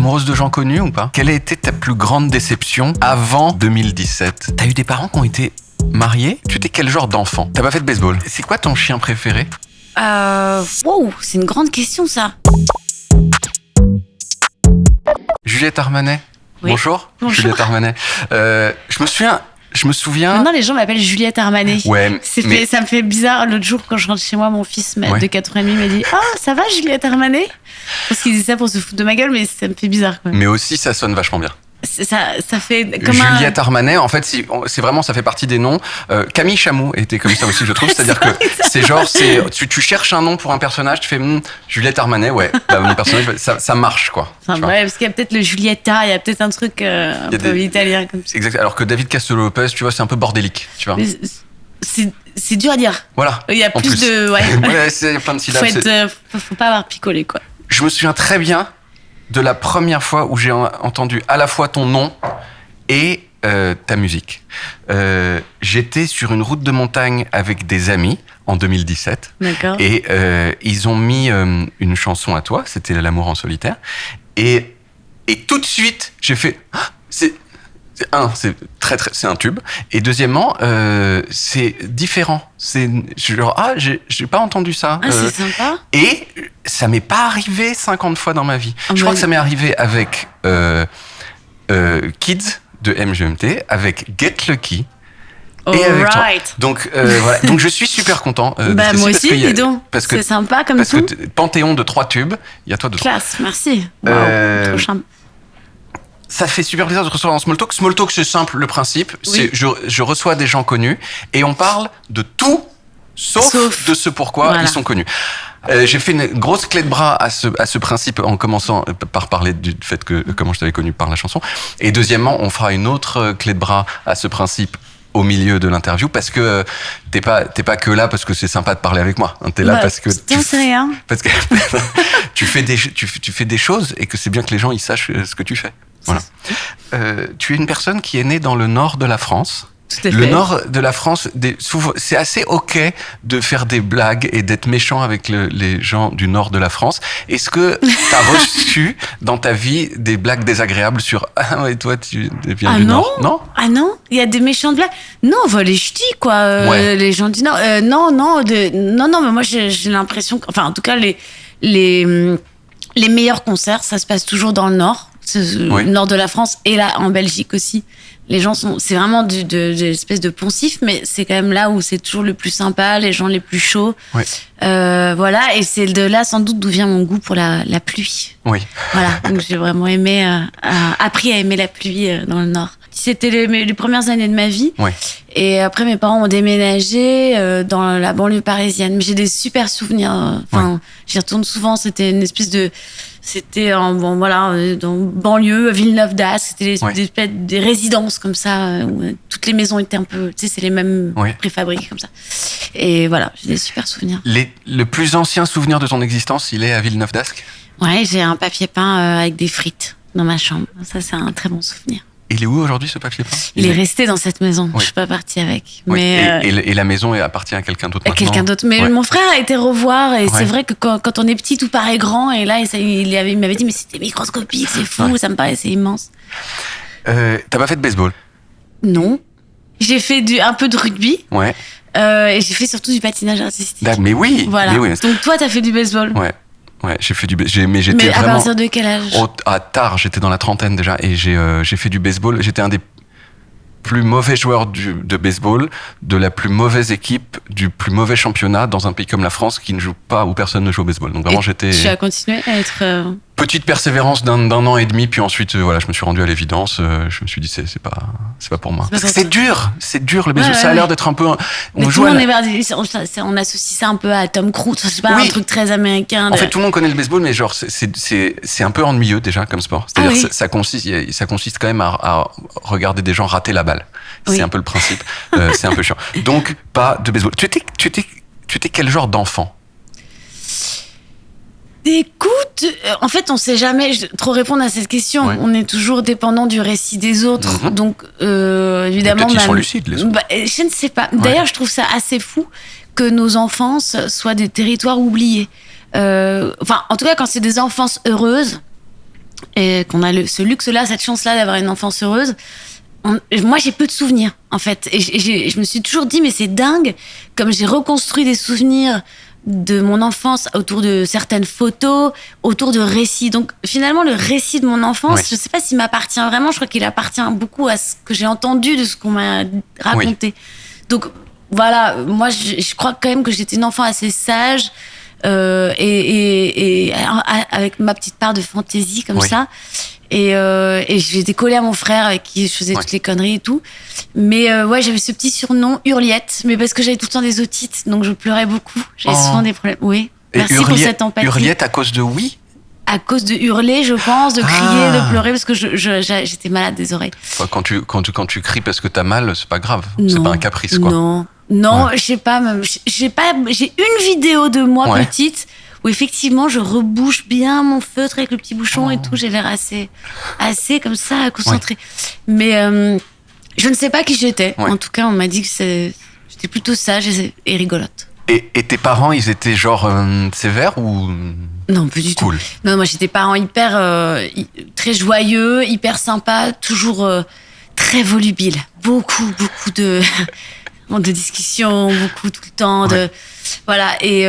amoureuse de gens connus ou pas? Quelle a été ta plus grande déception avant 2017? T'as eu des parents qui ont été mariés? Tu étais quel genre d'enfant? T'as pas fait de baseball? C'est quoi ton chien préféré? Wow, c'est une grande question ça. Juliette Armanet. Oui. Bonjour. Bonjour. Juliette Armanet. Je me souviens. Maintenant, les gens m'appellent Juliette Armanet. Ouais. Ça me fait bizarre. L'autre jour, quand je rentre chez moi, mon fils de 4 ans et demi m'a dit « Ah, ça va, Juliette Armanet ?» Parce qu'il disait ça pour se foutre de ma gueule, mais ça me fait bizarre quand même. Mais aussi, ça sonne vachement bien. Ça fait comme Juliette Armanet, en fait, c'est vraiment, ça fait partie des noms. Camille Chamou était comme ça aussi, je trouve. C'est-à-dire que c'est genre, tu cherches un nom pour un personnage, tu fais Juliette Armanet, ouais, bah, mon personnage, ça marche, quoi. Ouais, parce qu'il y a peut-être le Julietta, il y a peut-être un truc un peu italien comme ça. Exact. Alors que David Castello-Lopez, tu vois, c'est un peu bordélique, tu vois. Mais c'est dur à dire. Voilà. Il y a plus de. Ouais. Ouais, c'est plein de syllabes. Faut pas avoir picolé, quoi. Je me souviens très bien de la première fois où j'ai entendu à la fois ton nom et ta musique. J'étais sur une route de montagne avec des amis en 2017. D'accord. Et ils ont mis une chanson à toi, c'était L'amour en solitaire. Et tout de suite, j'ai fait... c'est un tube. Et deuxièmement, c'est différent. C'est genre, j'ai pas entendu ça. C'est sympa. Et ça m'est pas arrivé 50 fois dans ma vie. Je crois que ça m'est arrivé avec Kids de MGMT, avec Get Lucky. Et avec toi. Donc, voilà. Donc je suis super content. Moi aussi, dis donc. C'est sympa comme tout. Parce que Panthéon de 3 tubes, il y a toi dedans. Classe, merci. Wow, trop charmant. Ça fait super plaisir de te recevoir en Small Talk. Small Talk, c'est simple, le principe. Oui. C'est je reçois des gens connus et on parle de tout, sauf de ce pourquoi ils sont connus. J'ai fait une grosse clé de bras à ce principe en commençant par parler du fait que comment je t'avais connu par la chanson. Et deuxièmement, on fera une autre clé de bras à ce principe au milieu de l'interview parce que t'es pas que là parce que c'est sympa de parler avec moi. T'es là parce que parce que tu fais des choses et que c'est bien que les gens ils sachent ce que tu fais. Voilà. Tu es une personne qui est née dans le nord de la France. Tout à fait. Le nord de la France, c'est assez ok de faire des blagues et d'être méchant avec les gens du nord de la France. Est-ce que tu as reçu dans ta vie des blagues désagréables sur et toi tu viens du nord? Non. Ah non, il y a des méchantes blagues. Non, on va les ch'tis quoi, les gens du nord. Non, mais moi j'ai l'impression que, enfin en tout cas les meilleurs concerts, ça se passe toujours dans le nord. Le nord de la France et là en Belgique aussi. Les gens c'est vraiment de l'espèce de poncif, mais c'est quand même là où c'est toujours le plus sympa, les gens les plus chauds. Oui. Voilà, et c'est de là sans doute d'où vient mon goût pour la pluie. Oui. Voilà, donc j'ai vraiment appris à aimer la pluie dans le nord. C'était les premières années de ma vie. Oui. Et après, mes parents ont déménagé dans la banlieue parisienne. Mais j'ai des super souvenirs. J'y retourne souvent. C'était une espèce de... C'était dans banlieue, Villeneuve d'Ascq. C'était des résidences comme ça, où toutes les maisons étaient un peu... Tu sais, c'est les mêmes préfabriquées comme ça. Et voilà, j'ai des super souvenirs. Le plus ancien souvenir de ton existence, il est à Villeneuve d'Ascq? Ouais, j'ai un papier peint avec des frites dans ma chambre. Ça, c'est un très bon souvenir. Il est où aujourd'hui ce papier peint? Il est resté dans cette maison. Je suis pas partie avec. Oui. Mais et la maison appartient à quelqu'un d'autre maintenant? Quelqu'un d'autre. Mais mon frère a été revoir et c'est vrai que quand on est petit, tout paraît grand. Et là, il m'avait dit, mais c'était microscopique, c'est fou, ça me paraissait immense. T'as pas fait de baseball? Non. J'ai fait un peu de rugby. Ouais. Et j'ai fait surtout du patinage artistique. Mais oui. Voilà. Mais oui. Donc toi, t'as fait du baseball? Ouais, j'ai fait mais j'étais à partir de quel âge? Tard, j'étais dans la trentaine déjà et j'ai fait du baseball. J'étais un des plus mauvais joueurs de baseball, de la plus mauvaise équipe, du plus mauvais championnat dans un pays comme la France qui ne joue pas, où personne ne joue au baseball. Donc vraiment, j'étais... Tu as continué à être... Petite persévérance d'un an et demi, puis ensuite, je me suis rendu à l'évidence. Je me suis dit, c'est pas pour moi. Parce que c'est dur le baseball. Ça a l'air d'être un peu... On associe ça un peu à Tom Cruise. C'est pas un truc très américain. En fait, tout le monde connaît le baseball, mais genre, c'est un peu ennuyeux déjà comme sport. C'est-à-dire, ça consiste quand même à regarder des gens rater la balle. C'est un peu le principe. C'est un peu chiant. Donc, pas de baseball. Tu étais quel genre d'enfant? Écoute, en fait, on sait jamais trop répondre à cette question. On est toujours dépendant du récit des autres. Donc, évidemment... Peut-être ils sont lucides, les autres. Je ne sais pas. D'ailleurs, je trouve ça assez fou que nos enfances soient des territoires oubliés. En tout cas, quand c'est des enfances heureuses, et qu'on a ce luxe-là, cette chance-là d'avoir une enfance heureuse, moi, j'ai peu de souvenirs, en fait. Et je me suis toujours dit, mais c'est dingue, comme j'ai reconstruit des souvenirs de mon enfance autour de certaines photos, autour de récits. Donc, finalement, le récit de mon enfance, je sais pas s'il m'appartient vraiment. Je crois qu'il appartient beaucoup à ce que j'ai entendu, de ce qu'on m'a raconté. Donc, voilà, moi, je crois quand même que j'étais une enfant assez sage, et avec ma petite part de fantaisie, comme ça. Et j'étais collée à mon frère avec qui je faisais toutes les conneries et tout. Mais j'avais ce petit surnom, Hurliette, mais parce que j'avais tout le temps des otites, donc je pleurais beaucoup. J'avais souvent des problèmes. Oui, merci pour cette empathie. Hurliette à cause de oui? À cause de hurler, je pense, de crier, de pleurer, parce que j'étais malade des oreilles. Enfin, quand tu cries parce que t'as mal, c'est pas grave. C'est pas un caprice, quoi. Non, je sais pas, même, j'ai une vidéo de moi petite où effectivement je rebouche bien mon feutre avec le petit bouchon et tout, j'ai l'air assez comme ça, concentrée. Mais je ne sais pas qui j'étais. En tout cas, on m'a dit que j'étais plutôt sage et rigolote. Et tes parents, ils étaient genre sévères ou... Non, pas du tout. Cool. Non, moi j'étais parents hyper, très joyeux, hyper sympas, toujours très volubiles. Beaucoup de discussions, beaucoup tout le temps, voilà. Et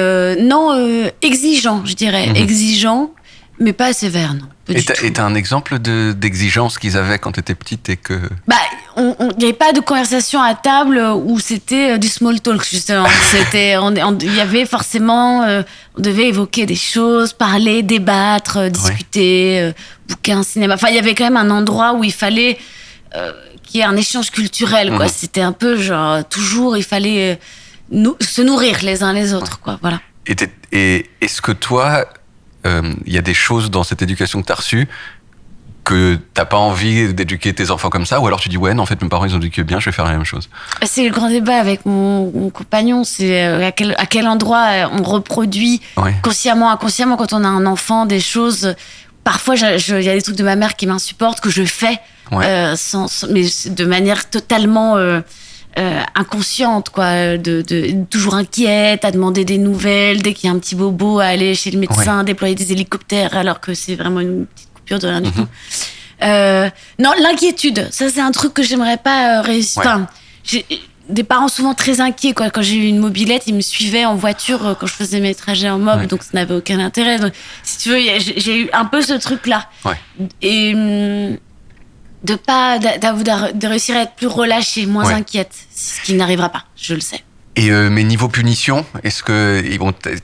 exigeant, je dirais, exigeant, mais pas sévère, non. Et t'as un exemple d'exigence qu'ils avaient quand t'étais petite et que... il n'y avait pas de conversation à table où c'était du small talk, justement. Il y avait forcément, on devait évoquer des choses, parler, débattre, discuter, bouquin, cinéma. Enfin, il y avait quand même un endroit où il fallait qu'il y ait un échange culturel, quoi. C'était un peu genre, toujours, il fallait se nourrir les uns les autres, quoi. Voilà. Et est-ce que toi, il y a des choses dans cette éducation que t'as reçue que t'as pas envie d'éduquer tes enfants comme ça, ou alors tu dis non, en fait mes parents ils ont éduqué bien, je vais faire la même chose? C'est le grand débat avec mon compagnon, c'est à quel endroit on reproduit consciemment, inconsciemment, quand on a un enfant, des choses. Parfois il y a des trucs de ma mère qui m'insupportent, que je fais mais de manière totalement inconsciente, quoi, de toujours inquiète, à demander des nouvelles dès qu'il y a un petit bobo, à aller chez le médecin, déployer des hélicoptères alors que c'est vraiment une petite coupure de rien du tout. Non, l'inquiétude, ça c'est un truc que j'aimerais pas réussir. Enfin, j'ai des parents souvent très inquiets, quoi. Quand j'ai eu une mobilette, ils me suivaient en voiture quand je faisais mes trajets en mob, donc ça n'avait aucun intérêt. Donc, si tu veux, j'ai eu un peu ce truc-là. Et de réussir à être plus relâchée, moins inquiète, ce qui n'arrivera pas, je le sais. Et mais niveau punition, est-ce que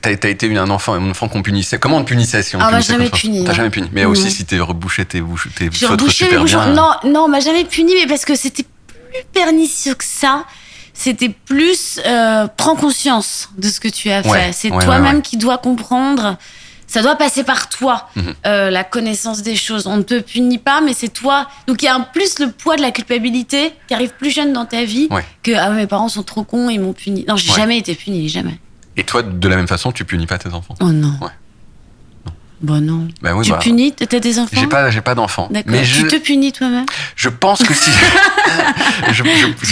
t'as été un enfant qu'on punissait? Comment on te punissait si on punissait? Jamais puni. T'as jamais puni. Mais aussi si t'es rebouché tes feutres super bien. Non, on m'a jamais puni, mais parce que c'était plus pernicieux que ça. C'était plus prends conscience de ce que tu as fait. C'est toi-même qui dois comprendre. Ça doit passer par toi, la connaissance des choses. On ne te punit pas, mais c'est toi. Donc, il y a plus le poids de la culpabilité qui arrive plus jeune dans ta vie que mes parents sont trop cons, ils m'ont puni. Non, j'ai jamais été punie, jamais. Et toi, de la même façon, tu punis pas tes enfants? Oh non. Bah non. Tu punis? T'as des enfants? J'ai pas d'enfants. D'accord. Mais tu te punis toi-même? Je pense que si. Tu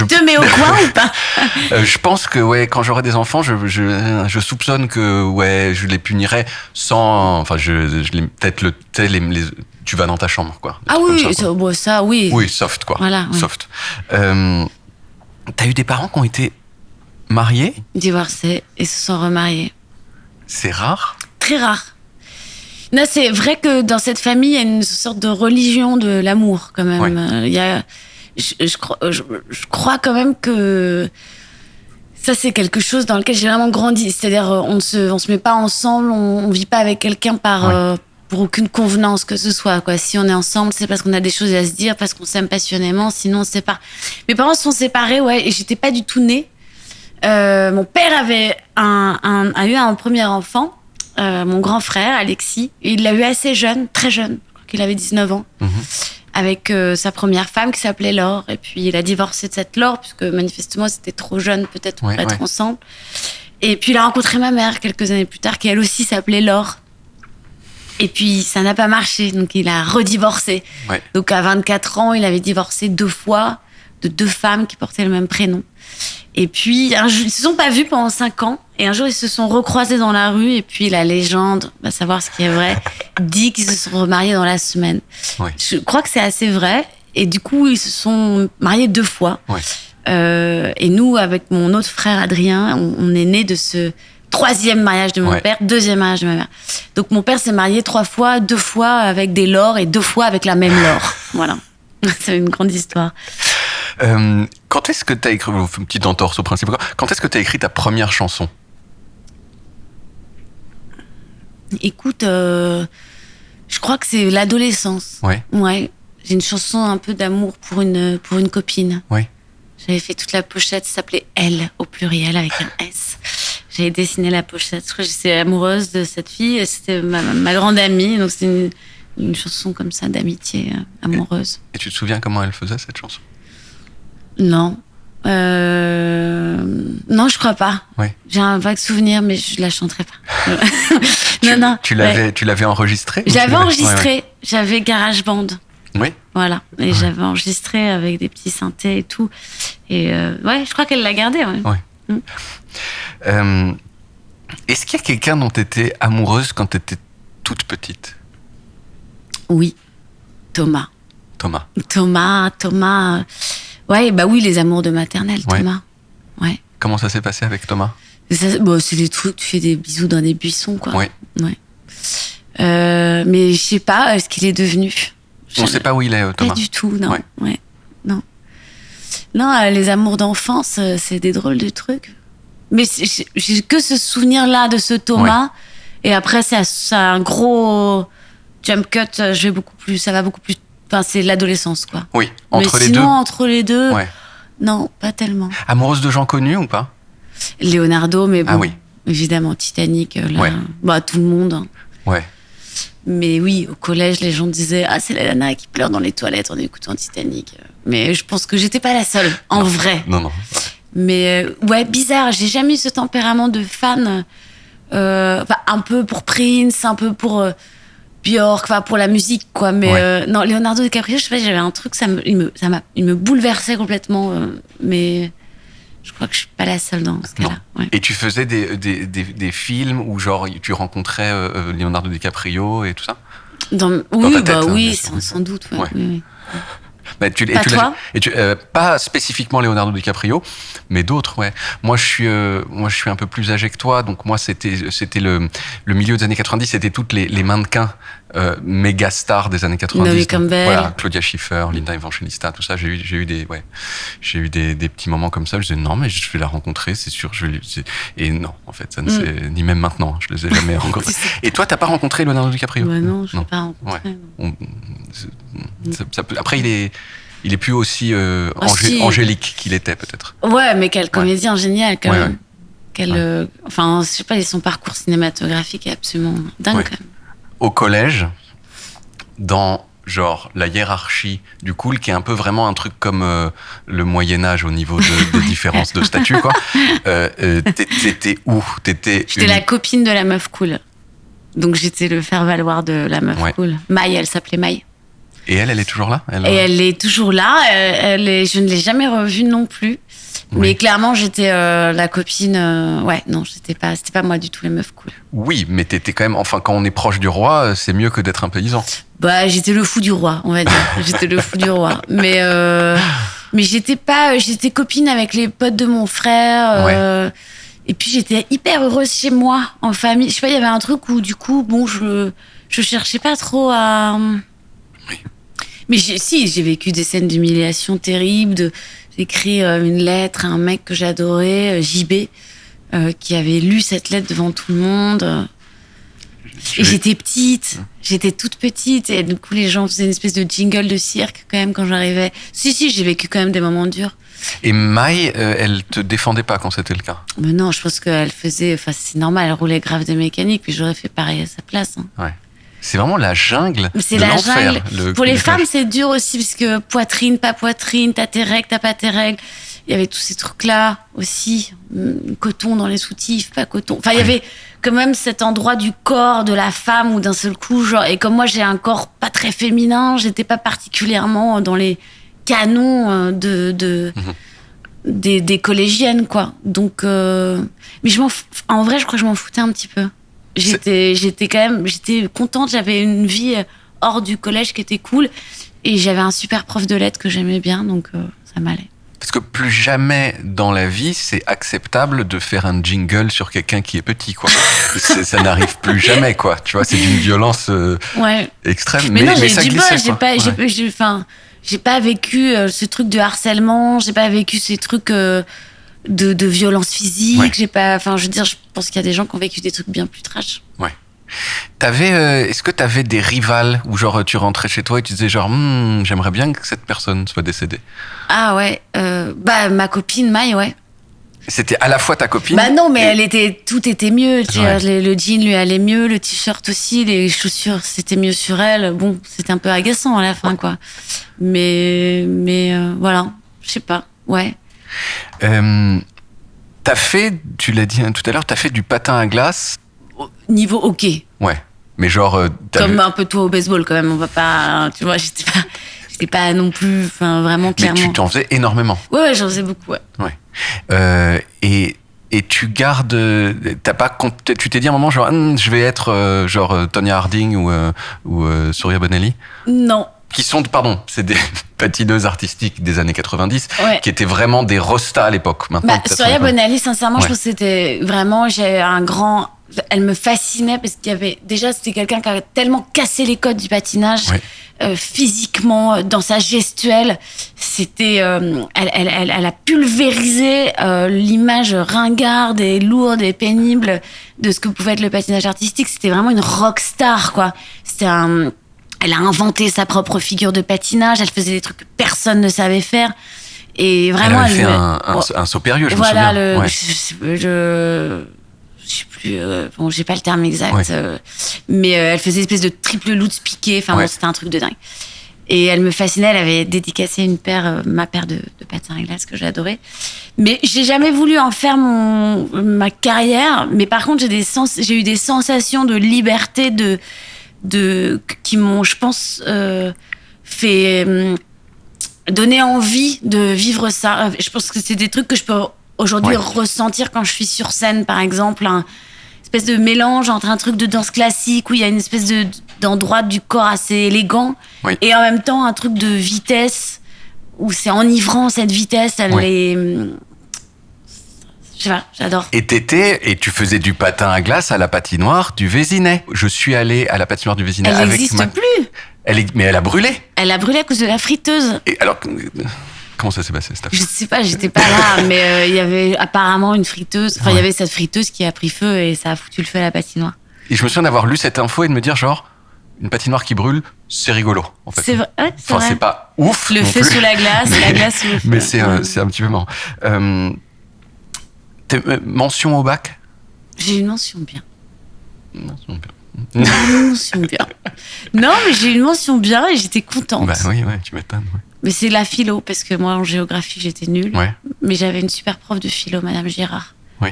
te mets au coin ou pas? Je pense que quand j'aurai des enfants, je soupçonne que je les punirais sans. Enfin, peut-être tu vas dans ta chambre, quoi. Ah oui, ça oui. Oui, soft, quoi. Voilà. Oui. Soft. T'as eu des parents qui ont été mariés? Divorcés et se sont remariés. C'est rare? Très rare. Non, c'est vrai que dans cette famille, il y a une sorte de religion de l'amour, quand même. Il y a, je crois quand même que ça, c'est quelque chose dans lequel j'ai vraiment grandi. C'est-à-dire, on se met pas ensemble, on vit pas avec quelqu'un pour aucune convenance que ce soit, quoi. Si on est ensemble, c'est parce qu'on a des choses à se dire, parce qu'on s'aime passionnément, sinon on se sépare. Mes parents se sont séparés, et j'étais pas du tout née. Mon père avait eu un premier enfant. Mon grand frère, Alexis, il l'a eu assez jeune, très jeune, je crois qu'il avait 19 ans, avec sa première femme qui s'appelait Laure. Et puis il a divorcé de cette Laure, puisque manifestement c'était trop jeune peut-être pour être ensemble. Et puis il a rencontré ma mère quelques années plus tard, qui elle aussi s'appelait Laure. Et puis ça n'a pas marché, donc il a redivorcé. Donc à 24 ans, il avait divorcé 2 fois. de 2 femmes qui portaient le même prénom. Et puis, ils se sont pas vus pendant 5 ans. Et un jour, ils se sont recroisés dans la rue. Et puis, la légende, va savoir ce qui est vrai, dit qu'ils se sont remariés dans la semaine. Oui. Je crois que c'est assez vrai. Et du coup, ils se sont mariés 2 fois. Oui. Et nous, avec mon autre frère Adrien, on est nés de ce 3e mariage de mon père, 2e mariage de ma mère. Donc, mon père s'est marié 3 fois, 2 fois avec des Laure et 2 fois avec la même Laure. Voilà. C'est une grande histoire. Quand est-ce que tu as écrit, une petite entorse au principe, quand est-ce que tu as écrit ta première chanson? Écoute, je crois que c'est l'adolescence. Ouais. Ouais. J'ai une chanson un peu d'amour pour une copine. Oui. J'avais fait toute la pochette, ça s'appelait Elle au pluriel avec un S. J'avais dessiné la pochette. Je crois que j'étais amoureuse de cette fille. C'était ma grande amie. Donc c'était une chanson comme ça d'amitié amoureuse. Et tu te souviens comment elle faisait cette chanson? Non. Non, je crois pas. Oui. J'ai un vague souvenir, mais je la chanterai pas. Non. Tu l'avais enregistrée? J'avais enregistré. Ouais. J'avais GarageBand. Oui. Voilà. Et j'avais enregistré avec des petits synthés et tout. Et je crois qu'elle l'a gardé. Ouais. Oui. Est-ce qu'il y a quelqu'un dont tu étais amoureuse quand tu étais toute petite? Oui. Thomas. Ouais, bah oui, les amours de maternelle, Thomas. Ouais. Comment ça s'est passé avec Thomas? C'est des trucs, tu fais des bisous dans des buissons, quoi. Ouais. Mais je sais pas ce qu'il est devenu. On sait pas où il est, Thomas. Pas du tout, non. Ouais. Non, les amours d'enfance, c'est des drôles de trucs. Mais j'ai que ce souvenir-là de ce Thomas. Ouais. Et après, ça un gros jump cut. Ça va beaucoup plus. Enfin, c'est l'adolescence, quoi. Oui, entre les deux, non, pas tellement. Amoureuse de gens connus ou pas? Leonardo, mais bon, oui. Évidemment, Titanic, là, tout le monde. Hein. Ouais. Mais oui, au collège, les gens disaient « Ah, c'est la nana qui pleure dans les toilettes en écoutant Titanic. » Mais je pense que j'étais pas la seule, en vrai. Non. Mais bizarre, j'ai jamais eu ce tempérament de fan. Un peu pour Prince, un peu pour... Björk, pour la musique, quoi. Mais non, Leonardo DiCaprio, je sais pas, j'avais un truc, il me bouleversait complètement. Mais je crois que je suis pas la seule dans ce cas-là. Ouais. Et tu faisais des films où genre tu rencontrais Leonardo DiCaprio et tout ça? Oui, sans doute. Ouais. Oui. Pas spécifiquement Leonardo DiCaprio, mais d'autres, ouais. Moi, je suis un peu plus âgé que toi, donc moi, c'était le milieu des années 90, c'était toutes les mannequins méga stars des années 90. Naomi Campbell. Voilà, Claudia Schiffer, Linda Evangelista, tout ça. J'ai eu des petits moments comme ça. Je disais non, mais je vais la rencontrer, c'est sûr. Et non, en fait, ça ne s'est ni même maintenant. Je les ai jamais rencontrés. Et toi, t'as pas rencontré Leonardo DiCaprio? Non, je l'ai pas rencontré. Ouais. Après, il est plus aussi angélique qu'il était, peut-être. Ouais, mais quel comédien génial, quand même. Je sais pas, son parcours cinématographique est absolument dingue, quand même. Au collège, dans genre la hiérarchie du cool, qui est un peu vraiment un truc comme le Moyen-Âge au niveau des différences de statut, quoi. T'étais où? J'étais la copine de la meuf cool. Donc j'étais le faire-valoir de la meuf cool. Maï, elle s'appelait Maï. Et elle est toujours là? Elle est toujours là. Je ne l'ai jamais revue non plus. Oui. Mais clairement, j'étais la copine. Non, c'était pas moi du tout, les meufs cool. Oui, mais t'étais quand même. Enfin, quand on est proche du roi, c'est mieux que d'être un paysan. J'étais le fou du roi, on va dire. J'étais le fou du roi. Mais j'étais pas. J'étais copine avec les potes de mon frère. Et puis j'étais hyper heureuse chez moi, en famille. Je sais pas, il y avait un truc où du coup, je cherchais pas trop à. Oui. Mais j'ai vécu des scènes d'humiliation terribles. J'ai écrit une lettre à un mec que j'adorais, JB, qui avait lu cette lettre devant tout le monde. Et j'étais toute petite. Et du coup, les gens faisaient une espèce de jingle de cirque quand même quand j'arrivais. Si, j'ai vécu quand même des moments durs. Et Maï, elle te défendait pas quand c'était le cas? Mais non, je pense qu'elle faisait... Enfin, c'est normal, elle roulait grave des mécaniques, puis j'aurais fait pareil à sa place. Hein. Ouais. C'est vraiment la jungle. C'est la jungle. Pour les femmes, c'est dur aussi, parce que poitrine, pas poitrine, t'as tes règles, t'as pas tes règles. Il y avait tous ces trucs-là aussi. Coton dans les soutifs, pas coton. Enfin, il y avait quand même cet endroit du corps de la femme où d'un seul coup, genre... Et comme moi, j'ai un corps pas très féminin, j'étais pas particulièrement dans les canon des collégiennes, quoi. Donc, mais en vrai, je crois que je m'en foutais un petit peu. J'étais contente. J'avais une vie hors du collège qui était cool, et j'avais un super prof de lettres que j'aimais bien, donc ça m'allait. Parce que plus jamais dans la vie, c'est acceptable de faire un jingle sur quelqu'un qui est petit, quoi. Ça n'arrive plus jamais, quoi. Tu vois, c'est d'une violence extrême. Mais non, j'ai du bol. J'ai pas vécu ce truc de harcèlement. J'ai pas vécu ces trucs de violence physique. Ouais. J'ai pas. Enfin, je veux dire, je pense qu'il y a des gens qui ont vécu des trucs bien plus trash. Ouais. Est-ce que t'avais des rivales où genre tu rentrais chez toi et tu disais genre j'aimerais bien que cette personne soit décédée? Ah ouais, ma copine Maï, ouais. C'était à la fois ta copine? Bah non, mais tout était mieux. Ouais. Le jean lui allait mieux, le t-shirt aussi, les chaussures c'était mieux sur elle. Bon, c'était un peu agaçant à la fin, quoi. Mais voilà, je sais pas, ouais. T'as fait, tu l'as dit tout à l'heure, t'as fait du patin à glace. Niveau hockey. Ouais, mais genre... Comme un peu toi au baseball, quand même. On va pas... Tu vois, j'étais pas non plus... Enfin, vraiment, clairement. Mais tu t'en faisais énormément. Ouais, j'en faisais beaucoup, ouais. Et tu gardes... tu t'es dit à un moment, genre, je vais être Tonya Harding ou Surya Bonelli? Non. Qui sont, c'est des patineuses artistiques des années 90, ouais. qui étaient vraiment des rostas à l'époque. Surya Bonelli, sincèrement, je pense que c'était vraiment... J'ai un grand... Elle me fascinait parce qu'il y avait... Déjà, c'était quelqu'un qui avait tellement cassé les codes du patinage, physiquement, dans sa gestuelle. C'était... elle a pulvérisé l'image ringarde et lourde et pénible de ce que pouvait être le patinage artistique. C'était vraiment une rockstar, quoi. Elle a inventé sa propre figure de patinage. Elle faisait des trucs que personne ne savait faire. Et vraiment... Elle avait fait un saut périlleux, je me souviens. Je sais plus, j'ai pas le terme exact, mais elle faisait une espèce de triple lutz piqué. Enfin, bon, c'était un truc de dingue. Et elle me fascinait. Elle avait dédicacé ma paire de patins à glace que j'adorais. Mais j'ai jamais voulu en faire ma carrière. Mais par contre, j'ai eu des sensations de liberté qui m'ont, je pense, fait donner envie de vivre ça. Je pense que c'est des trucs que je peux aujourd'hui ressentir quand je suis sur scène, par exemple, un espèce de mélange entre un truc de danse classique où il y a une espèce d'endroit du corps assez élégant et en même temps un truc de vitesse où c'est enivrant, cette vitesse, je sais pas, j'adore. Et tu faisais du patin à glace à la patinoire du Vésinet. Je suis allé à la patinoire du Vésinet. Elle n'existe plus. Mais elle a brûlé. Elle a brûlé à cause de la friteuse. Et alors... Comment ça s'est passé, cette affaire? Je sais pas, j'étais pas là, mais il y avait apparemment une friteuse. Enfin, il y avait cette friteuse qui a pris feu et ça a foutu le feu à la patinoire. Et je me souviens d'avoir lu cette info et de me dire, genre, une patinoire qui brûle, c'est rigolo, en fait. C'est vrai. Enfin, c'est pas ouf. Le feu sous la glace, la glace sous le feu. Mais c'est un petit peu marrant. Mention au bac? J'ai une mention bien. Mention bien. Non, mais j'ai une mention bien et j'étais contente. Bah oui, tu m'étonnes. Ouais. Mais c'est la philo, parce que moi, en géographie, j'étais nulle. Ouais. Mais j'avais une super prof de philo, Madame Girard. Oui.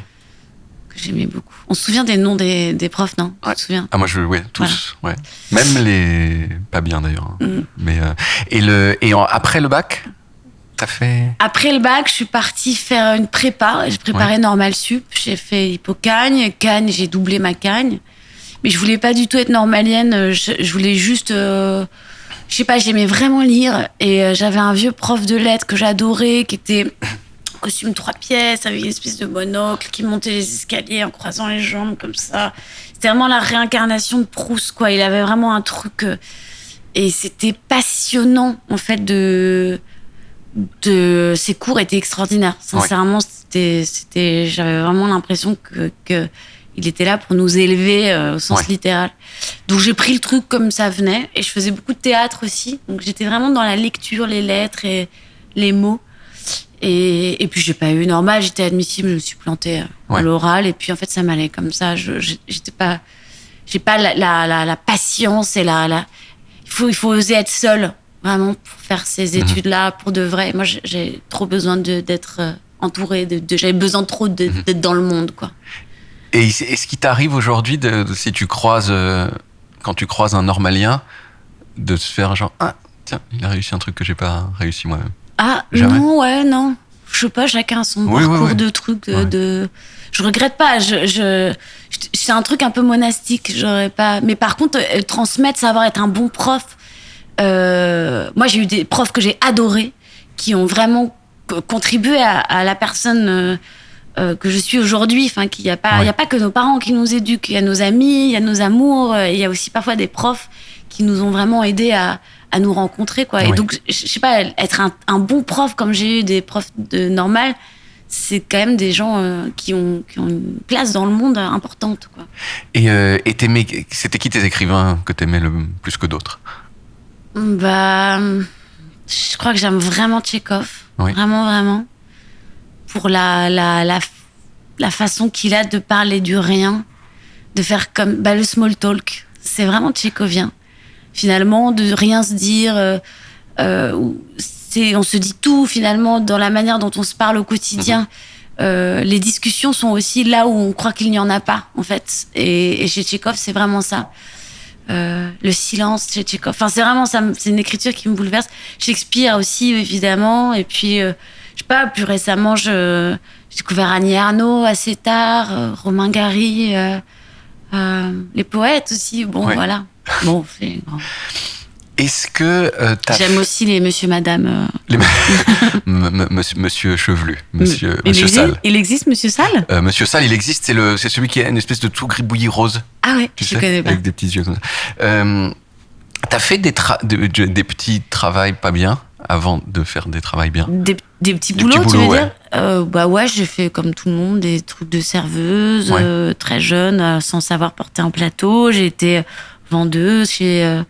Que j'aimais beaucoup. On se souvient des noms des profs, non? Ouais. Tu te souviens? Ah, moi, tous. Voilà. Ouais. Même les... Pas bien, d'ailleurs. Mais, après le bac, t'as fait... Après le bac, je suis partie faire une prépa. J'ai préparé Normal Sup. J'ai fait Hippocagne. Cagne, j'ai doublé ma Cagne. Mais je voulais pas du tout être normalienne. Je voulais juste... je sais pas, j'aimais vraiment lire. Et j'avais un vieux prof de lettres que j'adorais, qui était costume 3 pièces, avec une espèce de monocle, qui montait les escaliers en croisant les jambes comme ça. C'était vraiment la réincarnation de Proust, quoi. Il avait vraiment un truc... et c'était passionnant, en fait, ses cours étaient extraordinaires. Sincèrement, j'avais vraiment l'impression que il était là pour nous élever au sens littéral. Donc j'ai pris le truc comme ça venait et je faisais beaucoup de théâtre aussi. Donc j'étais vraiment dans la lecture, les lettres et les mots. Et puis j'ai pas eu normal, j'étais admissible, je me suis plantée à l'oral et puis en fait ça m'allait comme ça. J'ai pas la patience et il faut oser être seule vraiment pour faire ces études-là pour de vrai. Moi j'ai trop besoin d'être entourée, j'avais besoin trop d'être dans le monde, quoi. Et est-ce qu'il t'arrive aujourd'hui, si tu croises, quand tu croises un normalien, de se faire genre, tiens, il a réussi un truc que j'ai pas réussi moi-même. Ah, Jamais. non. Je sais pas, chacun a son parcours de trucs, Je regrette pas, c'est un truc un peu monastique, j'aurais pas... Mais par contre, transmettre, savoir être un bon prof... moi, j'ai eu des profs que j'ai adorés, qui ont vraiment contribué à la personne que je suis aujourd'hui. Enfin, qu'il y a pas, il y a pas que nos parents qui nous éduquent, il y a nos amis, il y a nos amours, il y a aussi parfois des profs qui nous ont vraiment aidés à nous rencontrer, quoi. Et donc, je sais pas, être un bon prof, comme j'ai eu des profs de normal, c'est quand même des gens qui ont une place dans le monde importante, quoi. Et c'était qui tes écrivains que t'aimais le plus que d'autres? Je crois que j'aime vraiment Tchekhov. Oui. Vraiment. Pour la façon qu'il a de parler du rien, de faire comme le small talk. C'est vraiment tchécovien. Finalement, de rien se dire. On se dit tout, finalement, dans la manière dont on se parle au quotidien. Les discussions sont aussi là où on croit qu'il n'y en a pas, en fait. Et chez Tchekhov, c'est vraiment ça. Le silence chez Tchekhov. Enfin, c'est vraiment ça. C'est une écriture qui me bouleverse. Shakespeare aussi, évidemment. Et puis, je sais pas, plus récemment, j'ai découvert Annie Ernaux assez tard, Romain Gary, les poètes aussi. Bon, voilà. Bon, c'est grand. Est-ce que j'aime aussi les Monsieur, Madame. Monsieur Chevelu, Monsieur Sall. Il existe Monsieur Sall. Monsieur Sall, il existe. C'est celui qui a une espèce de tout gribouillis rose. Ah ouais, je connais pas. Avec des petits yeux comme ça. T'as fait des petits travails pas bien avant de faire des travails bien. Des petits boulots, tu veux dire? Ouais, j'ai fait comme tout le monde des trucs de serveuse, très jeune, sans savoir porter un plateau. J'ai été vendeuse chez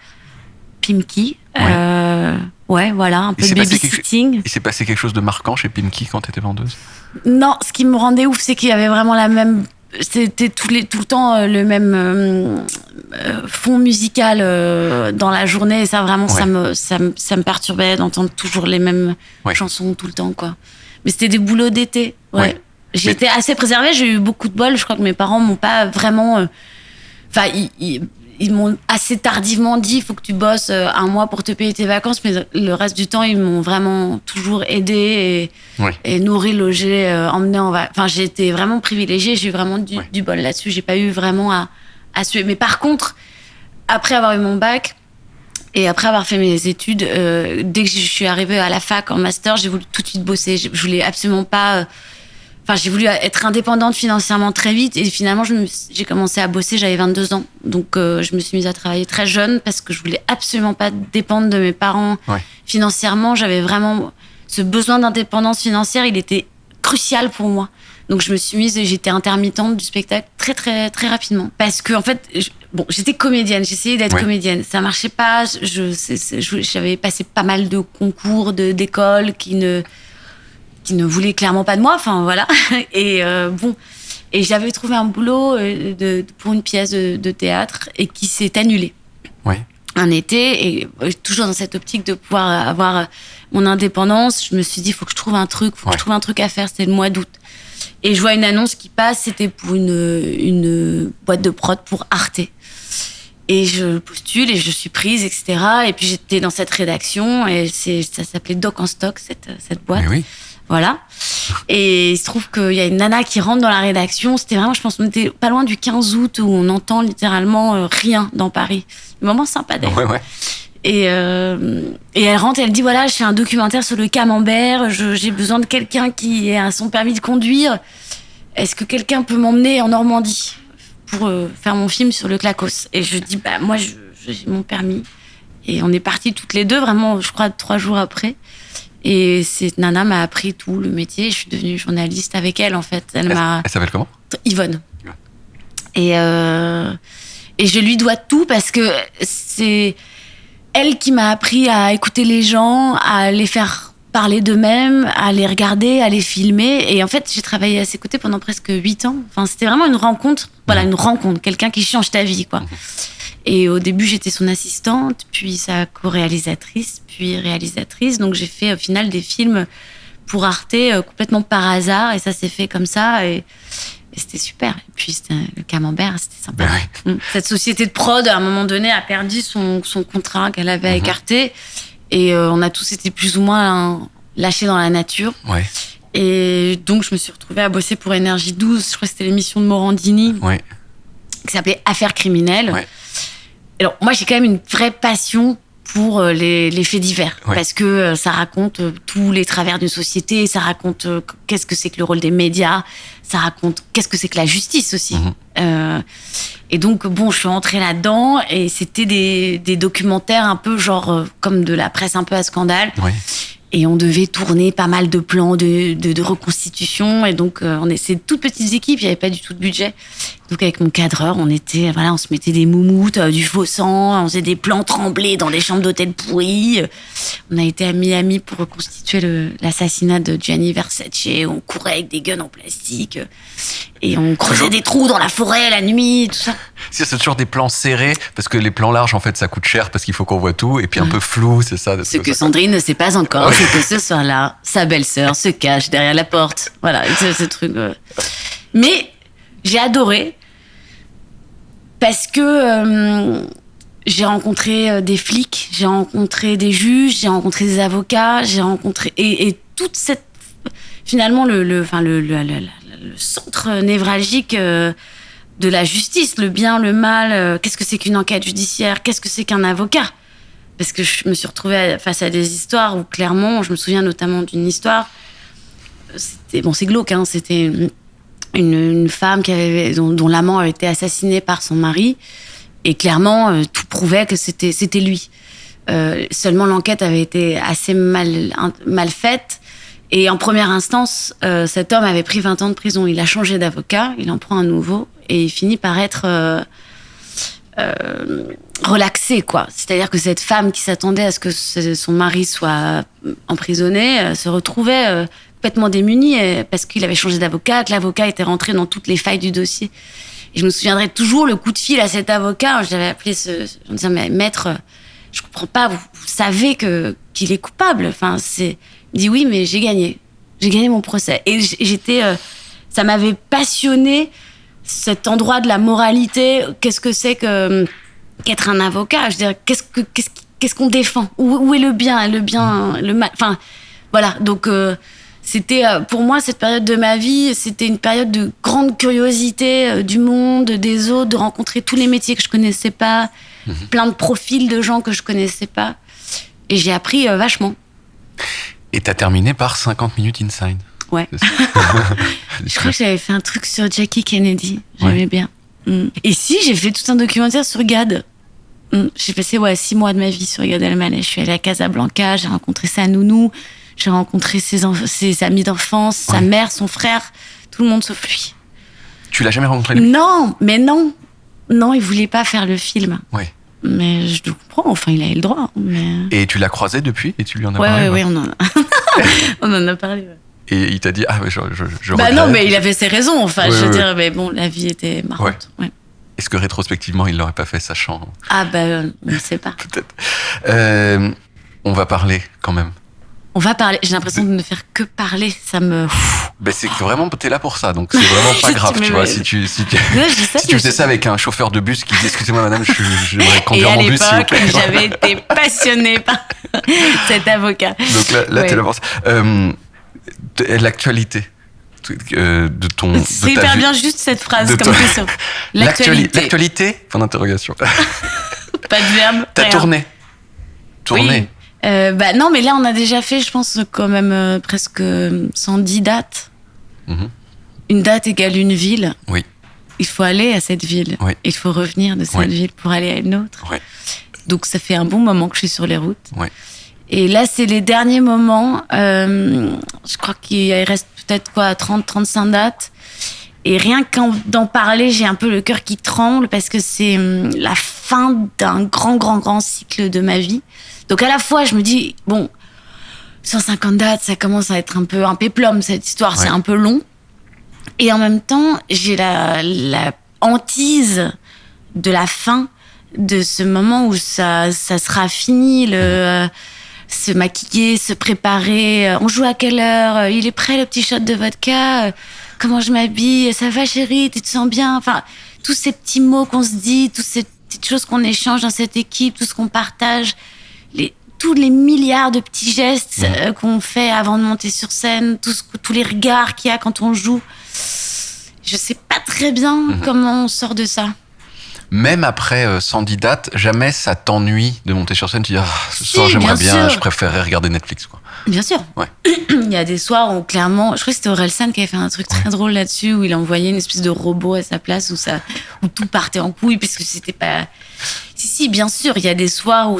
Pimki. Voilà, un peu de babysitting. Il s'est passé quelque chose de marquant chez Pimki quand t'étais vendeuse? Non, ce qui me rendait ouf, c'est qu'il y avait vraiment la même... C'était tout le temps le même fond musical dans la journée. Et ça, vraiment, ça me perturbait d'entendre toujours les mêmes chansons tout le temps, quoi. Mais c'était des boulots d'été. Ouais. J'étais assez préservée, j'ai eu beaucoup de bol. Je crois que mes parents m'ont pas vraiment... Ils m'ont assez tardivement dit il faut que tu bosses un mois pour te payer tes vacances, mais le reste du temps ils m'ont vraiment toujours aidé et nourri, logé, emmené en vacances. Enfin, j'ai été vraiment privilégiée, j'ai eu vraiment du bol là-dessus. J'ai pas eu vraiment à suer. Mais par contre, après avoir eu mon bac et après avoir fait mes études, dès que je suis arrivée à la fac en master, j'ai voulu tout de suite bosser. Je voulais absolument pas... j'ai voulu être indépendante financièrement très vite et finalement, j'ai commencé à bosser, j'avais 22 ans. Donc, je me suis mise à travailler très jeune parce que je voulais absolument pas dépendre de mes parents financièrement. J'avais vraiment ce besoin d'indépendance financière, il était crucial pour moi. Donc, je me suis mise et j'étais intermittente du spectacle très, très, très rapidement. Parce que, en fait, j'étais comédienne, j'essayais d'être comédienne. Ça marchait pas, j'avais passé pas mal de concours, d'écoles qui ne voulait clairement pas de moi, enfin voilà. Et et j'avais trouvé un boulot pour une pièce de théâtre et qui s'est annulé. Un été, et toujours dans cette optique de pouvoir avoir mon indépendance, je me suis dit, faut que je trouve un truc, à faire. C'était le mois d'août. Et je vois une annonce qui passe, c'était pour une boîte de prod pour Arte. Et je postule et je suis prise, etc. Et puis j'étais dans cette rédaction et ça s'appelait Doc en Stock, cette boîte. Mais oui. Voilà. Et il se trouve qu'il y a une nana qui rentre dans la rédaction. C'était vraiment, je pense, on était pas loin du 15 août où on entend littéralement rien dans Paris. Un moment sympa d'ailleurs. Et elle rentre et elle dit, voilà, je fais un documentaire sur le camembert. J'ai besoin de quelqu'un qui a son permis de conduire. Est-ce que quelqu'un peut m'emmener en Normandie pour faire mon film sur le Clacos? Et je dis, moi, j'ai mon permis. Et on est partis toutes les deux, vraiment, je crois, 3 jours après. Et cette nana m'a appris tout le métier. Je suis devenue journaliste avec elle, en fait. Elle s'appelle comment? Yvonne. Et je lui dois tout parce que c'est elle qui m'a appris à écouter les gens, à les faire parler d'eux-mêmes, à les regarder, à les filmer. Et en fait, j'ai travaillé à ses côtés pendant presque 8 ans. Enfin, c'était vraiment une rencontre. Voilà, une rencontre. Quelqu'un qui change ta vie, quoi. Et au début, j'étais son assistante, puis sa co-réalisatrice, puis réalisatrice. Donc, j'ai fait au final des films pour Arte complètement par hasard. Et ça s'est fait comme ça. Et c'était super. Et puis, le camembert, c'était sympa. Cette société de prod, à un moment donné, a perdu son contrat qu'elle avait avec Arte. Et on a tous été plus ou moins lâchés dans la nature. Ouais. Et donc, je me suis retrouvée à bosser pour Énergie 12. Je crois que c'était l'émission de Morandini. Ouais. Qui s'appelait Affaires criminelles. Ouais. Alors, moi, j'ai quand même une vraie passion pour les faits divers. Ouais. Parce que ça raconte tous les travers d'une société, ça raconte qu'est-ce que c'est que le rôle des médias, ça raconte qu'est-ce que c'est que la justice aussi. Et donc, bon, je suis entrée là-dedans et c'était des documentaires un peu genre comme de la presse un peu à scandale. Ouais. Et on devait tourner pas mal de plans de reconstitution. Et donc, c'est de toutes petites équipes, il n'y avait pas du tout de budget. Donc, avec mon cadreur, on se mettait des moumoutes, du faux sang, on faisait des plans tremblés dans des chambres d'hôtel pourries. On a été à Miami pour reconstituer l'assassinat de Gianni Versace. On courait avec des guns en plastique. Et on creusait des trous dans la forêt la nuit, tout ça. C'est toujours des plans serrés, parce que les plans larges, en fait, ça coûte cher parce qu'il faut qu'on voit tout. Et puis un peu flou, c'est ça. Ce que Sandrine ne sait pas encore, c'est que ce soir-là, sa belle-sœur se cache derrière la porte. Voilà, ce truc. Mais j'ai adoré parce que j'ai rencontré des flics, j'ai rencontré des juges, j'ai rencontré des avocats, j'ai rencontré et toute cette finalement le centre névralgique de la justice, le bien, le mal, qu'est-ce que c'est qu'une enquête judiciaire, qu'est-ce que c'est qu'un avocat. Parce que je me suis retrouvée face à des histoires où clairement, je me souviens notamment d'une histoire, c'est glauque, hein, c'était une femme dont l'amant avait été assassiné par son mari, et clairement, tout prouvait que c'était lui. Seulement, l'enquête avait été assez mal faite, et en première instance, cet homme avait pris 20 ans de prison. Il a changé d'avocat, il en prend un nouveau, et il finit par être relaxé, quoi. C'est-à-dire que cette femme qui s'attendait à ce que son mari soit emprisonné se retrouvait complètement démunie parce qu'il avait changé d'avocat, que l'avocat était rentré dans toutes les failles du dossier. Et je me souviendrai toujours le coup de fil à cet avocat. Je l'avais appelé, je me disais, mais maître, je comprends pas, vous savez qu'il est coupable. Enfin, il me dit oui, mais j'ai gagné mon procès. Et ça m'avait passionné, cet endroit de la moralité. Qu'est-ce que c'est qu'être un avocat? Je veux dire, qu'est-ce qu'on défend? Où est le bien, le mal? Enfin, voilà. Donc, c'était, pour moi, cette période de ma vie, c'était une période de grande curiosité du monde, des autres, de rencontrer tous les métiers que je connaissais pas, plein de profils de gens que je connaissais pas. Et j'ai appris vachement. Et t'as terminé par 50 minutes inside. Ouais. Je crois que j'avais fait un truc sur Jackie Kennedy. J'aimais bien. Et si, j'ai fait tout un documentaire sur Gad. J'ai passé 6 mois de ma vie sur Gad Elmaleh. Je suis allée à Casablanca, j'ai rencontré sa nounou, j'ai rencontré ses amis d'enfance, sa mère, son frère, tout le monde sauf lui. Tu l'as jamais rencontré, lui? Non, mais non. Non, il voulait pas faire le film. Ouais. Mais je le comprends, enfin, il avait le droit. Mais... Et tu l'as croisé depuis? Et tu lui en as parlé? Oui, on en a parlé, ouais. Et il t'a dit, je regrette. Non, mais il avait ses raisons, enfin, je veux dire, mais bon, la vie était marrante. Ouais. Est-ce que rétrospectivement, il l'aurait pas fait, sachant... on ne sait pas. Peut-être. On va parler, quand même. On va parler. J'ai l'impression de ne faire que parler. Ça me... c'est que vraiment, t'es là pour ça, donc c'est vraiment pas grave, tu vois. Si tu faisais ça avec un chauffeur de bus qui dit, excusez-moi madame, j'aimerais conduire mon bus, s'il vous plaît. J'avais été passionnée par cet avocat. Donc là t'es là pour ça. L'actualité de ton... C'est hyper bien juste cette phrase comme question. L'actualité, point d'interrogation. Pas de verbe. T'as tourné. Oui. Non, mais là, on a déjà fait, je pense, quand même presque 110 dates. Une date égale une ville. Oui. Il faut aller à cette ville. Oui. Il faut revenir de cette ville pour aller à une autre. Oui. Donc, ça fait un bon moment que je suis sur les routes. Oui. Et là, c'est les derniers moments. Je crois qu'il reste peut-être 30-35 dates. Et rien d'en parler, j'ai un peu le cœur qui tremble parce que c'est la fin d'un grand cycle de ma vie. Donc à la fois, je me dis, 150 dates, ça commence à être un peu un péplum, cette histoire, c'est un peu long. Et en même temps, j'ai la hantise de la fin, de ce moment où ça sera fini, se maquiller, se préparer. On joue à quelle heure? Il est prêt, le petit shot de vodka? Comment je m'habille? Ça va, chérie? Tu te sens bien? Enfin, tous ces petits mots qu'on se dit, toutes ces petites choses qu'on échange dans cette équipe, tout ce qu'on partage, tous les milliards de petits gestes qu'on fait avant de monter sur scène, tous les regards qu'il y a quand on joue. Je sais pas très bien comment on sort de ça. Même après 110 dates, jamais ça t'ennuie de monter sur scène, tu dis ce soir j'aimerais bien, je préférerais regarder Netflix, quoi. Bien sûr. Ouais. Il y a des soirs où clairement, je crois que c'était Orelsan qui avait fait un truc très drôle là-dessus, où il envoyait une espèce de robot à sa place, où tout partait en couille, puisque c'était pas... Si, bien sûr, il y a des soirs où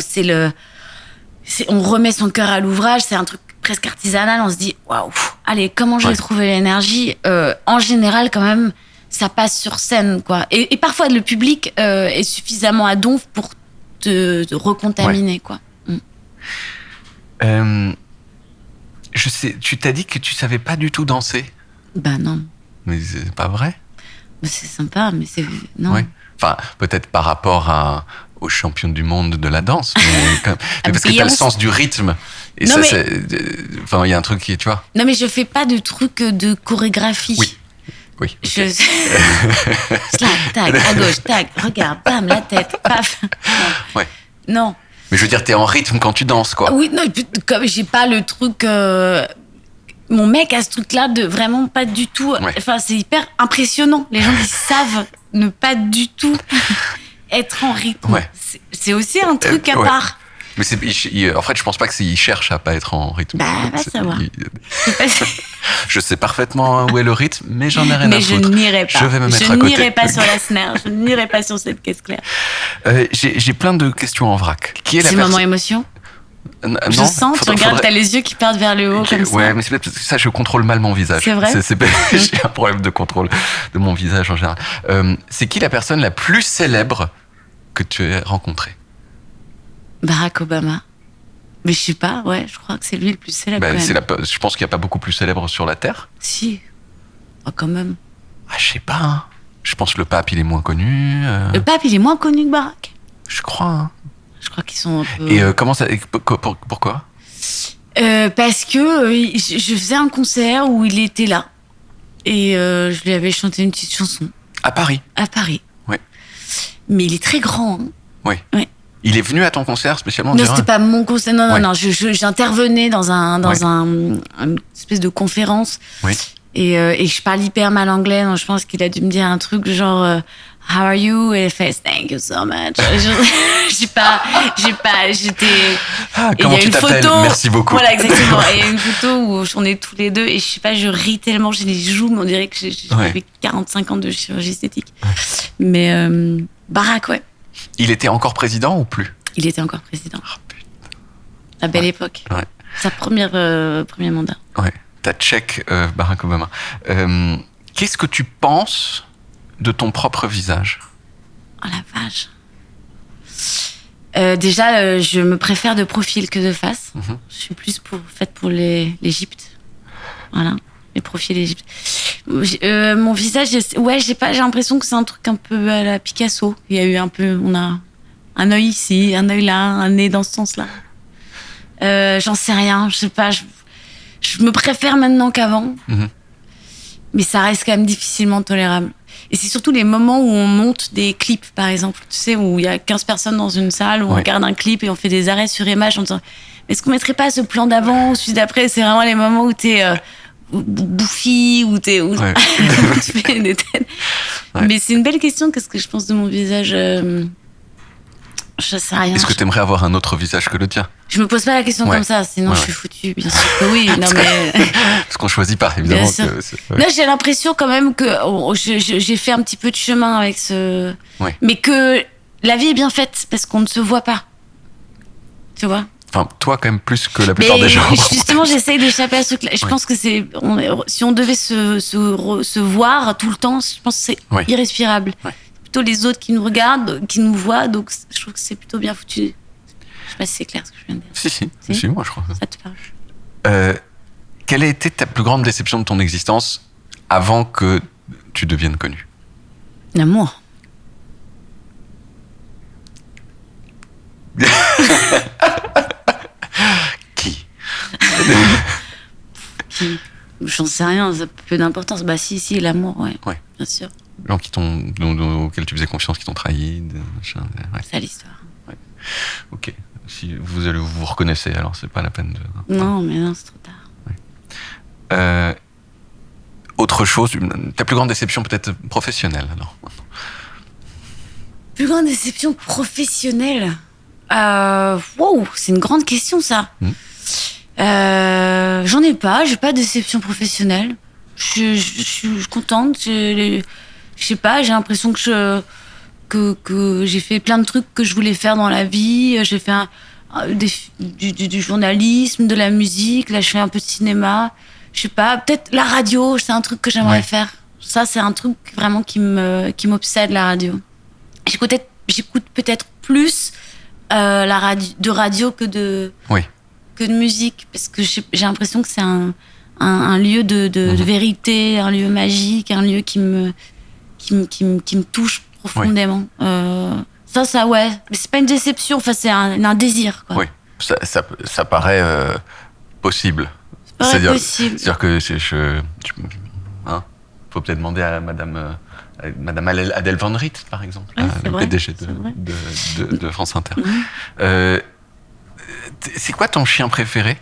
on remet son cœur à l'ouvrage, c'est un truc presque artisanal, on se dit waouh, allez, comment je vais trouver l'énergie. En général, quand même, ça passe sur scène, quoi. Et parfois, le public est suffisamment à donf pour te recontaminer, quoi. Je sais, tu t'as dit que tu savais pas du tout danser. Bah non. Mais c'est pas vrai. Bah, c'est sympa, mais c'est non. Ouais. Enfin, peut-être par rapport aux champions du monde de la danse, mais parce que t'as le sens du rythme. Et non, ça, enfin, il y a un truc qui, tu vois. Non, mais je fais pas de trucs de chorégraphie. Oui. Okay. Slack, tac, à gauche, tac, regarde, bam, la tête, paf. Ouais. Non. Mais je veux dire, t'es en rythme quand tu danses, quoi. Oui, non, comme j'ai pas le truc. Mon mec a ce truc-là de vraiment pas du tout. Enfin, c'est hyper impressionnant. Les gens qui savent ne pas du tout être en rythme. Ouais. C'est aussi un truc à part. Mais en fait, je pense pas qu'il cherche à pas être en rythme. Bah, va savoir. Je sais parfaitement où est le rythme, mais j'en ai rien à foutre. Mais je n'irai pas. Je vais me mettre à côté. Je n'irai pas sur la snare. Je n'irai pas sur cette caisse claire. J'ai plein de questions en vrac. Qui est la personne? C'est moment émotion. Je sens, tu regardes, t'as les yeux qui partent vers le haut comme ça. Ouais, mais c'est parce que ça, je contrôle mal mon visage. C'est vrai. J'ai un problème de contrôle de mon visage en général. C'est qui la personne la plus célèbre que tu aies rencontrée? Barack Obama. Mais je sais pas, je crois que c'est lui le plus célèbre. Je pense qu'il n'y a pas beaucoup plus célèbre sur la Terre. Si. Oh, quand même. Je sais pas. Hein. Je pense que le pape, il est moins connu. Le pape, il est moins connu que Barack. Je crois. Hein. Je crois qu'ils sont un peu... Et comment ça... Pourquoi parce que je faisais un concert où il était là. Et je lui avais chanté une petite chanson. À Paris? À Paris. Oui. Mais il est très grand. Hein. Oui. Ouais. Il est venu à ton concert spécialement? Non, c'était pas mon concert. Non. J'intervenais dans une espèce de conférence. Oui. Et je parle hyper mal anglais. Donc je pense qu'il a dû me dire un truc genre How are you? Et il fait Thank you so much. J'étais. Comment tu t'appelles? Merci beaucoup. Voilà, exactement. Et il y a une photo où on est tous les deux et je sais pas, je ris tellement, j'ai les joues, mais on dirait que j'avais 45 ans de chirurgie esthétique. Mais Barack, Il était encore président ou plus? Il était encore président. Oh, putain. La belle époque. Ouais. Sa premier mandat. Ouais. T'as check Barack Obama. Qu'est-ce que tu penses de ton propre visage? Oh la vache. Déjà, je me préfère de profil que de face. Mm-hmm. Je suis plus faite pour l'Égypte. Voilà, les profils d'Égypte. Mon visage, j'ai l'impression que c'est un truc un peu à la Picasso. Il y a eu on a un œil ici, un œil là, un nez dans ce sens-là. J'en sais rien, je sais pas. Je me préfère maintenant qu'avant. Mm-hmm. Mais ça reste quand même difficilement tolérable. Et c'est surtout les moments où on monte des clips, par exemple. Tu sais, où il y a 15 personnes dans une salle, où on regarde un clip et on fait des arrêts sur image en disant est-ce qu'on mettrait pas ce plan d'avant ou celui d'après? C'est vraiment les moments où t'es bouffi, où tu fais des têtes. Ouais. Mais c'est une belle question. Qu'est-ce que je pense de mon visage? Je sais rien. Est-ce que tu aimerais avoir un autre visage que le tien? Je me pose pas la question comme ça, sinon je suis foutue, bien sûr que oui. Non, mais... Parce qu'on choisit pas, évidemment. Non, j'ai l'impression quand même que j'ai fait un petit peu de chemin avec ce... Ouais. Mais que la vie est bien faite, parce qu'on ne se voit pas. Tu vois? Enfin, toi, quand même, plus que la plupart des gens. Justement, j'essaye d'échapper à ce truc-là. Je pense que si on devait se voir tout le temps, je pense que c'est irrespirable. Ouais. Plutôt les autres qui nous regardent, qui nous voient, donc je trouve que c'est plutôt bien foutu. Je sais pas si c'est clair ce que je viens de dire. Si, moi je crois. Ça te parle. Quelle a été ta plus grande déception de ton existence avant que tu deviennes connu? L'amour. Qui? J'en sais rien, ça a peu d'importance. Bah si, l'amour, ouais. Bien sûr. Les gens auxquels tu faisais confiance, qui t'ont trahi. C'est l'histoire. Ouais. Ok. si vous reconnaissez, alors c'est pas la peine de... Non, mais non, c'est trop tard. Oui. Autre chose, ta plus grande déception peut-être professionnelle, alors. Plus grande déception professionnelle. Wow, c'est une grande question, ça. J'en ai pas. J'ai pas de déception professionnelle. Je suis contente. Je sais pas. J'ai l'impression que j'ai fait plein de trucs que je voulais faire dans la vie. J'ai fait du journalisme, de la musique. Là, je fais un peu de cinéma. Je sais pas. Peut-être la radio. C'est un truc que j'aimerais faire. Ça, c'est un truc vraiment qui m'obsède, la radio. J'écoute peut-être plus de radio que de musique, parce que j'ai l'impression que c'est un lieu de vérité, un lieu magique, un lieu qui me touche profondément. Ça ouais, mais c'est pas une déception, enfin c'est un désir, quoi. Oui, ça paraît possible. C'est-à-dire que faut peut-être demander à Madame Adèle Van Riet, par exemple, le PDG de France Inter. C'est quoi ton chien préféré?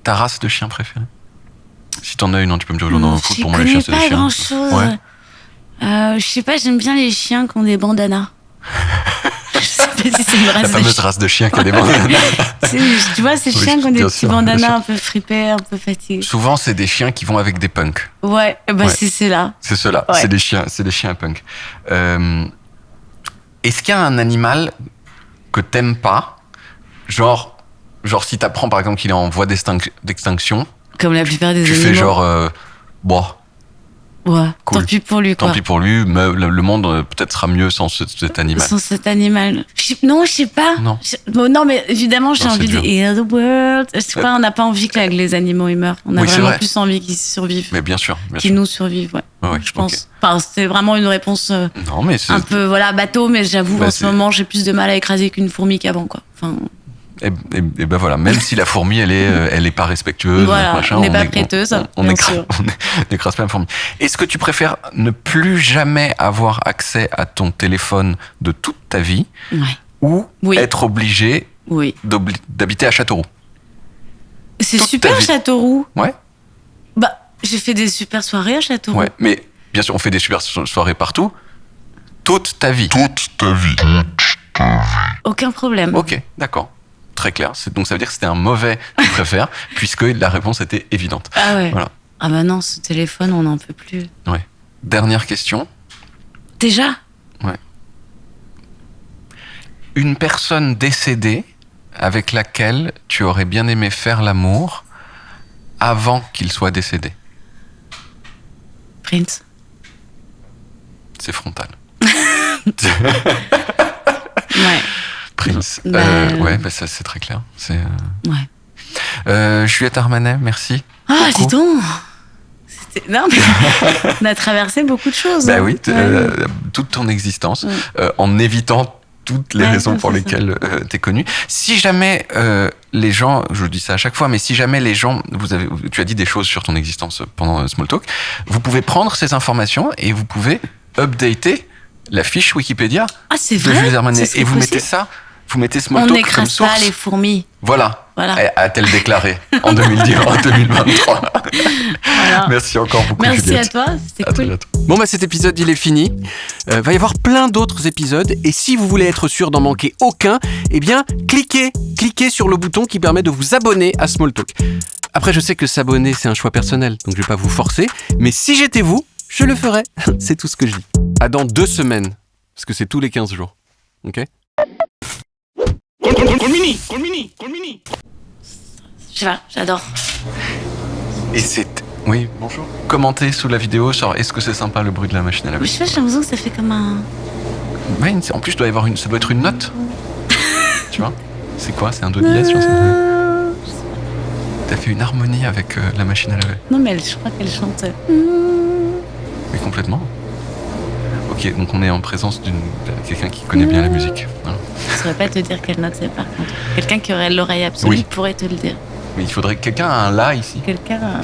Ta race de chien préférée? Si t'en as une, tu peux me dire aujourd'hui, pour moi les chiens c'est des chiens. Je connais pas grand-chose. Je sais pas, j'aime bien les chiens qui ont des bandanas. Je sais pas si c'est une race la fameuse race de chiens qui a des bandanas. Tu vois, ces chiens qui ont des petits bandanas un peu fripés, un peu fatigués. Souvent, c'est des chiens qui vont avec des punks. Ouais, c'est ceux-là. C'est ceux-là, c'est des chiens punks. Est-ce qu'il y a un animal que t'aimes pas? Genre si t'apprends par exemple qu'il est en voie d'extinction. Comme la plupart des animaux. Tu fais genre, ouais, cool. Tant pis pour lui, quoi. Tant pis pour lui, mais le monde peut-être sera mieux sans cet animal. Sans cet animal. Non, je sais pas. Non, mais évidemment, j'ai envie de heal the world. Je sais pas, on n'a pas envie que les animaux ils meurent. On a vraiment plus envie qu'ils survivent. Mais bien sûr. Qu'ils nous survivent, je pense. Okay. Enfin, c'est vraiment une réponse un peu bateau, mais j'avoue, en ce moment, j'ai plus de mal à écraser qu'une fourmi qu'avant, quoi. Enfin... Et ben voilà, même si la fourmi elle est pas respectueuse, on n'est pas prêteuse, on n'écrase pas la fourmi. Est-ce que tu préfères ne plus jamais avoir accès à ton téléphone de toute ta vie, ou être obligé d'habiter à Châteauroux? C'est toute super Châteauroux. Ouais. J'ai fait des super soirées à Châteauroux. Ouais, mais bien sûr on fait des super soirées partout. Toute ta vie. Aucun problème. Ok, d'accord. Très clair. Donc ça veut dire que c'était un mauvais tu préfères, puisque la réponse était évidente. Ah ouais. Voilà. Ah bah non, ce téléphone, on n'en peut plus. Ouais. Dernière question. Déjà? Ouais. Une personne décédée avec laquelle tu aurais bien aimé faire l'amour avant qu'il soit décédé. Prince. C'est frontal. Ouais. Prince. Ça c'est très clair. Juliette Armanet, merci. Ah, dis donc. Non, mais on a traversé beaucoup de choses. Bah oui, toute ton existence, en évitant toutes les raisons pour lesquelles t'es connu. Si jamais les gens, je dis ça à chaque fois, mais si jamais les gens, tu as dit des choses sur ton existence pendant Small Talk, vous pouvez prendre ces informations et vous pouvez updater la fiche Wikipédia de Juliette Armanet. Et vous mettez ça, vous mettez Small Talk comme source. On n'écrase pas les fourmis. Voilà. A-t-elle déclaré en 2023. Voilà. Merci encore beaucoup, Merci Juliette. à toi, c'était cool. Bon, cet épisode, il est fini. Va y avoir plein d'autres épisodes. Et si vous voulez être sûr d'en manquer aucun, cliquez sur le bouton qui permet de vous abonner à Small Talk. Après, je sais que s'abonner, c'est un choix personnel, donc je vais pas vous forcer. Mais si j'étais vous, je le ferais. C'est tout ce que je dis. À dans 2 semaines, parce que c'est tous les 15 jours. Ok ? Call mini. Je sais pas, j'adore. Et c'est... Oui, bonjour. Commentez sous la vidéo sur est-ce que c'est sympa le bruit de la machine à laver. Je sais pas, j'ai l'impression que ça fait comme un... Ouais, en plus, ça doit être une note. Tu vois ? C'est quoi ? C'est un do dièse, je sais pas. T'as fait une harmonie avec la machine à laver. Non, mais je crois qu'elle chante. Oui, complètement. Ok, donc on est en présence de quelqu'un qui connaît bien la musique. Voilà. Je ne saurais pas te dire quelle note c'est, par contre. Quelqu'un qui aurait l'oreille absolue pourrait te le dire. Mais il faudrait que quelqu'un a un la ici. Quelqu'un a...